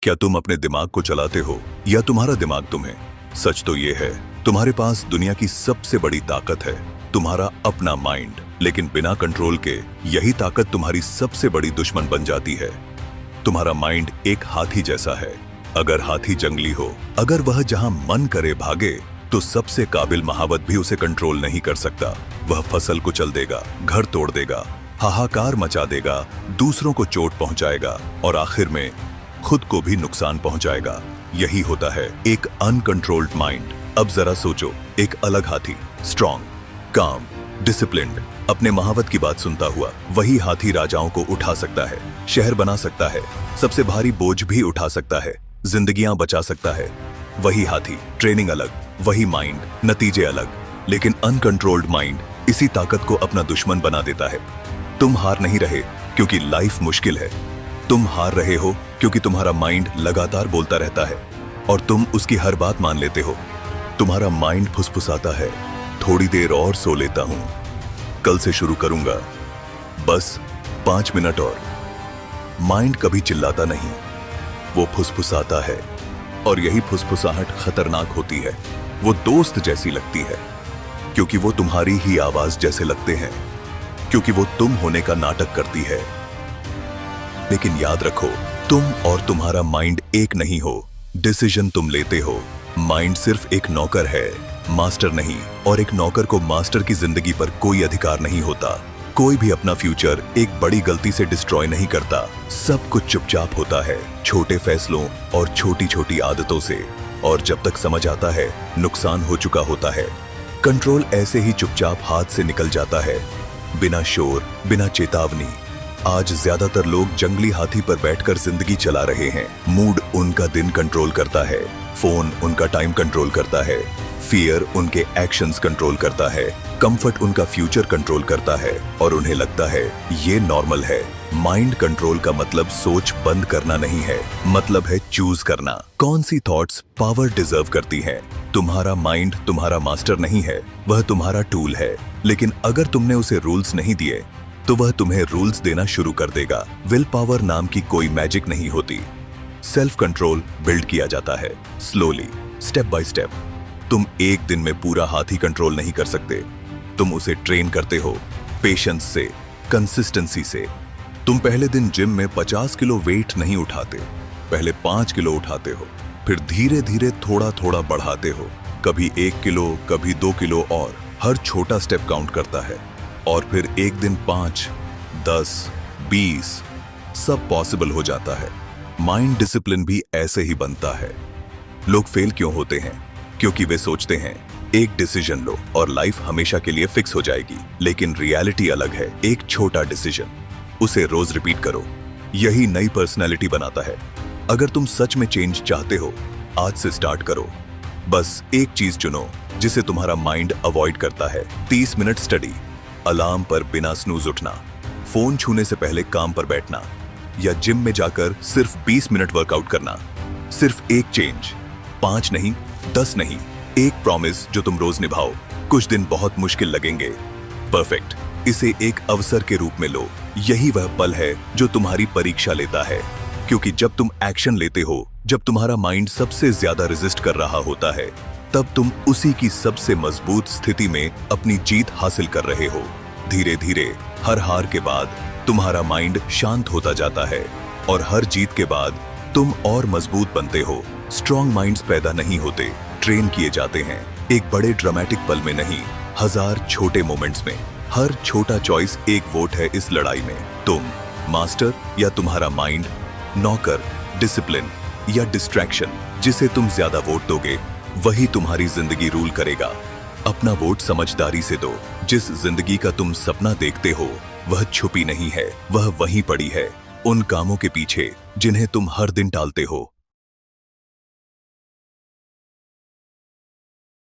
क्या तुम अपने दिमाग को चलाते हो या तुम्हारा दिमाग तुम्हें? सच तो ये है, तुम्हारे पास दुनिया की सबसे बड़ी ताकत है, तुम्हारा अपना माइंड। लेकिन बिना कंट्रोल के यही ताकत तुम्हारी सबसे बड़ी दुश्मन बन जाती है। तुम्हारा माइंड एक हाथी जैसा है। अगर हाथी जंगली हो, अगर वह जहां मन करे भागे, तो सबसे काबिल महावत भी उसे कंट्रोल नहीं कर सकता। वह फसल को चल देगा, घर तोड़ देगा, हाहाकार मचा देगा, दूसरों को चोट पहुंचाएगा और आखिर में खुद को भी नुकसान पहुंचाएगा। यही होता है एक अनकंट्रोल्ड माइंड। अब जरा सोचो, एक अलग हाथी, स्ट्रॉन्ग, काम, डिसिप्लिन्ड, अपने महावत की बात सुनता हुआ, वही हाथी राजाओं को उठा सकता है, शहर बना सकता है, सबसे भारी बोझ भी उठा सकता है, जिंदगियां बचा सकता है। वही हाथी, ट्रेनिंग अलग, वही माइंड, नतीजे अलग। लेकिन अनकंट्रोल्ड माइंड इसी ताकत को अपना दुश्मन बना देता है। तुम हार नहीं रहे क्योंकि लाइफ मुश्किल है, तुम हार रहे हो क्योंकि तुम्हारा माइंड लगातार बोलता रहता है और तुम उसकी हर बात मान लेते हो। तुम्हारा माइंड फुसफुसाता है, थोड़ी देर और सो लेता हूं, कल से शुरू करूंगा, बस 5 मिनट और। माइंड कभी चिल्लाता नहीं, वो फुसफुसाता है और यही फुसफुसाहट खतरनाक होती है। वो दोस्त जैसी लगती है क्योंकि वो तुम्हारी ही आवाज जैसे लगते हैं, क्योंकि वो तुम होने का नाटक करती है। लेकिन याद रखो, तुम और तुम्हारा माइंड एक नहीं हो। डिसीजन तुम लेते हो। माइंड सिर्फ एक नौकर है, मास्टर नहीं। और एक नौकर को मास्टर की जिंदगी पर कोई अधिकार नहीं होता। कोई भी अपना फ्यूचर एक बड़ी गलती से डिस्ट्रॉय नहीं करता। सब कुछ चुपचाप होता है, छोटे फैसलों और छोटी छोटी आदतों से। और जब तक समझ आता है, नुकसान हो चुका होता है। कंट्रोल ऐसे ही चुपचाप हाथ से निकल जाता है, बिना शोर, बिना चेतावनी। आज ज्यादातर लोग जंगली हाथी पर बैठकर जिंदगी चला रहे हैं। मूड उनका दिन कंट्रोल करता है, फोन उनका टाइम कंट्रोल करता है, फियर उनके एक्शंस कंट्रोल करता है, कंफर्ट उनका फ्यूचर कंट्रोल करता है और उन्हें लगता है ये नॉर्मल है। माइंड कंट्रोल का मतलब सोच बंद करना नहीं है, मतलब है चूज करना। कौन सी थॉट्स पावर डिजर्व करती हैं? तुम्हारा माइंड तुम्हारा मास्टर नहीं है, वह तुम्हारा टूल है। लेकिन अगर तुमने उसे रूल्स नहीं दिए तो वह तुम्हें रूल्स देना शुरू कर देगा। विल पावर नाम की कोई मैजिक नहीं होती। सेल्फ कंट्रोल बिल्ड किया जाता है स्लोली, स्टेप बाय स्टेप। तुम एक दिन में पूरा हाथी कंट्रोल नहीं कर सकते, तुम उसे ट्रेन करते हो, पेशेंस से, कंसिस्टेंसी से। तुम पहले दिन जिम में 50 किलो वेट नहीं उठाते, पहले 5 किलो उठाते हो, फिर धीरे धीरे थोड़ा थोड़ा बढ़ाते हो, कभी 1 किलो, कभी 2 किलो, और हर छोटा स्टेप काउंट करता है। और फिर एक दिन 5, 10, 20 सब पॉसिबल हो जाता है। माइंड डिसिप्लिन भी ऐसे ही बनता है। लोग फेल क्यों होते हैं? क्योंकि वे सोचते हैं एक डिसीजन लो और लाइफ हमेशा के लिए फिक्स हो जाएगी। लेकिन रियलिटी अलग है। एक छोटा डिसीजन, उसे रोज रिपीट करो, यही नई पर्सनैलिटी बनाता है। अगर तुम सच में चेंज चाहते हो, आज से स्टार्ट करो। बस एक चीज चुनो जिसे तुम्हारा माइंड अवॉइड करता है। 30 मिनट स्टडी, अलार्म पर बिना स्नूज उठना, फोन छूने से पहले काम पर बैठना, या जिम में जाकर सिर्फ 20 मिनट वर्कआउट करना। सिर्फ एक चेंज, 5 नहीं, 10 नहीं, एक प्रॉमिस जो तुम रोज निभाओ। कुछ दिन बहुत मुश्किल लगेंगे, परफेक्ट। इसे एक अवसर के रूप में लो। यही वह पल है जो तुम्हारी परीक्षा लेता है। क्योंकि जब तुम एक्शन लेते हो, जब तुम्हारा माइंड सबसे ज्यादा रेजिस्ट कर रहा होता है, तब तुम उसी की सबसे मजबूत स्थिति में अपनी जीत हासिल कर रहे हो। धीरे धीरे हर हार के बाद तुम्हारा माइंड शांत होता जाता है और हर जीत के बाद तुम और मजबूत बनते हो। स्ट्रॉन्ग माइंड्स पैदा नहीं होते, ट्रेन किए जाते हैं। एक बड़े ड्रामेटिक पल में नहीं, 1000 छोटे मोमेंट्स में। हर छोटा चॉइस एक वोट है इस लड़ाई में। तुम मास्टर या तुम्हारा माइंड, नौकर, डिसिप्लिन या डिस्ट्रैक्शन। जिसे तुम ज्यादा वोट दोगे वही तुम्हारी जिंदगी रूल करेगा। अपना वोट समझदारी से दो। जिस जिंदगी का तुम सपना देखते हो वह छुपी नहीं है, वह वहीं पड़ी है, उन कामों के पीछे जिन्हें तुम हर दिन टालते हो।